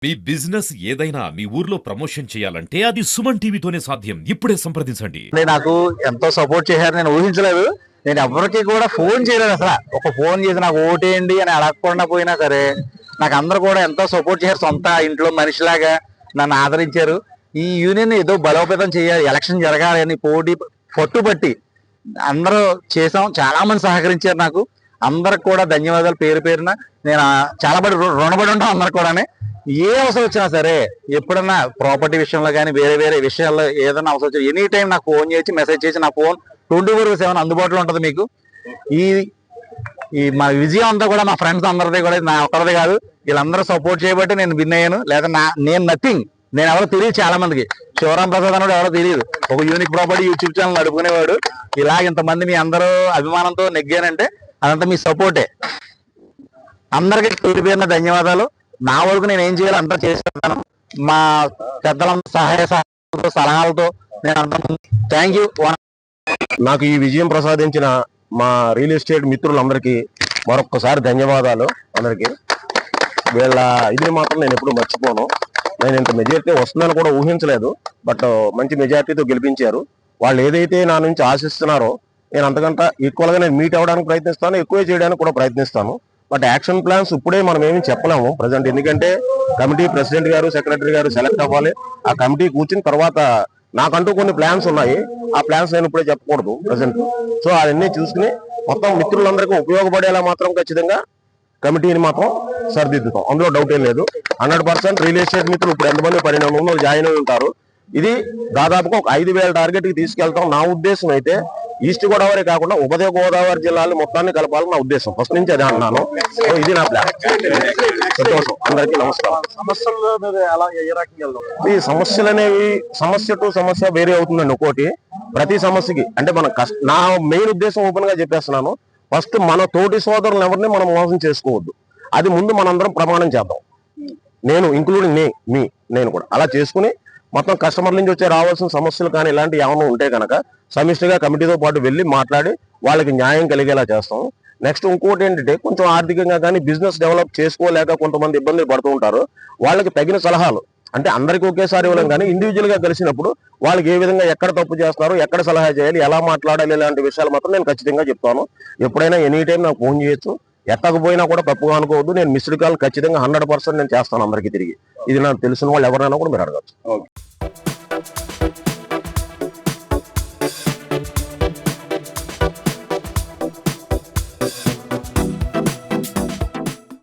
మీ business ఏదైనా మీ ఊర్లో promotion చేయాలంటే అది సుమన్ టీవీతోనే సాధ్యం. ఇప్పుడే సంప్రదించండి. నాకు ఎంతో సపోర్ట్ చేశారు. నేను ఊహించలేదు. నేను ఎవరికి కూడా ఫోన్ చేయలేదు. అసలు ఒక ఫోన్ చేసి నాకు ఓటేయండి అని అడగకుండా పోయినా సరే నాకు అందరూ కూడా ఎంతో సపోర్ట్ చేశారు. సొంత ఇంట్లో మనిషిలాగా నన్ను ఆదరించారు. ఈ యూనియన్ ఏదో బలోపేతం చేయాలి, ఎలక్షన్ జరగాలి అని పట్టుబట్టి అందరూ చేసాం. చాలా మంది సహకరించారు. నాకు అందరికి కూడా ధన్యవాదాలు పేరు పేరున. నేను చాలా రుణపడి ఉంటాం అందరికి కూడా. ఏ అవసరం వచ్చినా సరే, ఎప్పుడన్నా ప్రాపర్టీ విషయంలో కానీ వేరే వేరే విషయాల్లో ఏదైనా అవసరం వచ్చి ఎనీ టైం నాకు ఫోన్ చేసి మెసేజ్ చేసి, నా ఫోన్ 24/7 అందుబాటులో ఉంటుంది మీకు. ఈ ఈ మా విజయం అంతా కూడా మా ఫ్రెండ్స్ అందరిది కూడా, నా ఒక్కరిది కాదు. వీళ్ళందరూ సపోర్ట్ చేయబట్టి నేను విన్ అయ్యాను. లేదా నేను నథింగ్. నేను ఎవరో తెలియదు చాలా మందికి. శివరాం ప్రసాద్ అన్నాడు ఎవరో తెలియదు. ఒక యూనిక్ ప్రాపర్టీ యూట్యూబ్ ఛానల్ నడుపుకునేవాడు. ఇలాగ ఇంతమంది మీ అందరూ అభిమానంతో నెగ్గానంటే అదంతా మీ సపోర్టే. అందరికీ పేరు పేరున ధన్యవాదాలు. నా వరకు నేను ఏం చేయాలో అంతా చేస్తాను. మా పెద్దల సహాయ సలహాలతో నేను అంతా థ్యాంక్ యూ. నాకు ఈ విజయం ప్రసాదించిన మా రియల్ ఎస్టేట్ మిత్రులందరికీ మరొక్కసారి ధన్యవాదాలు. అందరికీ వీళ్ళ ఇది మాత్రం నేను ఎప్పుడు మర్చిపోను. నేను ఇంత మెజారిటీ వస్తుందని కూడా ఊహించలేదు. బట్ మంచి మెజారిటీతో గెలిపించారు. వాళ్ళు ఏదైతే నా నుంచి ఆశిస్తున్నారో నేను అంతకంటే ఈక్వల్గా నేను మీట్ అవ్వడానికి ప్రయత్నిస్తాను, ఎక్కువ చేయడానికి కూడా ప్రయత్నిస్తాను. బట్ యాక్షన్ ప్లాన్స్ ఇప్పుడే మనం ఏమి చెప్పలేము ప్రజెంట్. ఎందుకంటే కమిటీ ప్రెసిడెంట్ గారు, సెక్రటరీ గారు సెలెక్ట్ అవ్వాలి. ఆ కమిటీ కూర్చుని తర్వాత నాకంటూ కొన్ని ప్లాన్స్ ఉన్నాయి. ఆ ప్లాన్స్ నేను ఇప్పుడే చెప్పకూడదు ప్రజెంట్. సో అవన్నీ చూసుకుని మొత్తం మిత్రులందరికీ ఉపయోగపడేలా మాత్రం ఖచ్చితంగా కమిటీని మాత్రం సరిదిద్దుతాం. అందులో డౌట్ ఏం లేదు. 100% రియల్ ఎస్టేట్ మిత్రులు ఇప్పుడు ఎంతమంది 1200 జాయిన్ అయి ఉంటారు. ఇది దాదాపుగా ఒక 5000 టార్గెట్ కి తీసుకెళ్తాం. నా ఉద్దేశం అయితే ఈస్ట్ గోదావరి కాకుండా ఉభయ గోదావరి జిల్లాలు మొత్తాన్ని కలపాలని నా ఉద్దేశం. ఫస్ట్ నుంచి అదే అన్నాను. సో ఇది నా ప్లాన్. సంతోషం. అందరికీ నమస్కారం. ఈ సమస్యలు అనేవి సమస్య టు సమస్య వేరే అవుతుందండి. ఒక్కోటి ప్రతి సమస్యకి అంటే మన నా మెయిన్ ఉద్దేశం ఓపెన్ గా చెప్పేస్తున్నాను. ఫస్ట్ మన తోటి సోదరులను ఎవరిని మనం మోసం చేసుకోవద్దు. అది ముందు మనందరం ప్రమాణం చేద్దాం. నేను ఇంక్లూడింగ్ నేను కూడా అలా చేసుకుని మొత్తం కస్టమర్ నుంచి వచ్చే రావాల్సిన సమస్యలు కానీ ఇలాంటివి ఏమైనా ఉంటే కనుక సమిష్టిగా కమిటీతో పాటు వెళ్ళి మాట్లాడి వాళ్ళకి న్యాయం కలిగేలా చేస్తాం. నెక్స్ట్ ఇంకోటి ఏంటంటే కొంచెం ఆర్థికంగా కానీ బిజినెస్ డెవలప్ చేసుకోలేక కొంతమంది ఇబ్బందులు పడుతూ ఉంటారు. వాళ్ళకి తగిన సలహాలు అంటే అందరికీ ఒకేసారి ఇవ్వలేం కానీ ఇండివిజువల్ గా కలిసినప్పుడు వాళ్ళకి ఏ విధంగా ఎక్కడ తప్పు చేస్తున్నారు, ఎక్కడ సలహా చేయాలి, ఎలా మాట్లాడాలి, ఇలాంటి విషయాలు మాత్రం నేను ఖచ్చితంగా చెప్తాను. ఎప్పుడైనా ఎనీ టైం నాకు ఫోన్ చేయొచ్చు. ఎత్తకపోయినా కూడా తప్పుగా అనుకోవద్దు. నేను మిస్డ్ కాల్ ఖచ్చితంగా 100% నేను చేస్తాను అందరికీ తిరిగి. ఇది నాకు తెలిసిన వాళ్ళు ఎవరైనా కూడా మీరు అడగచ్చు.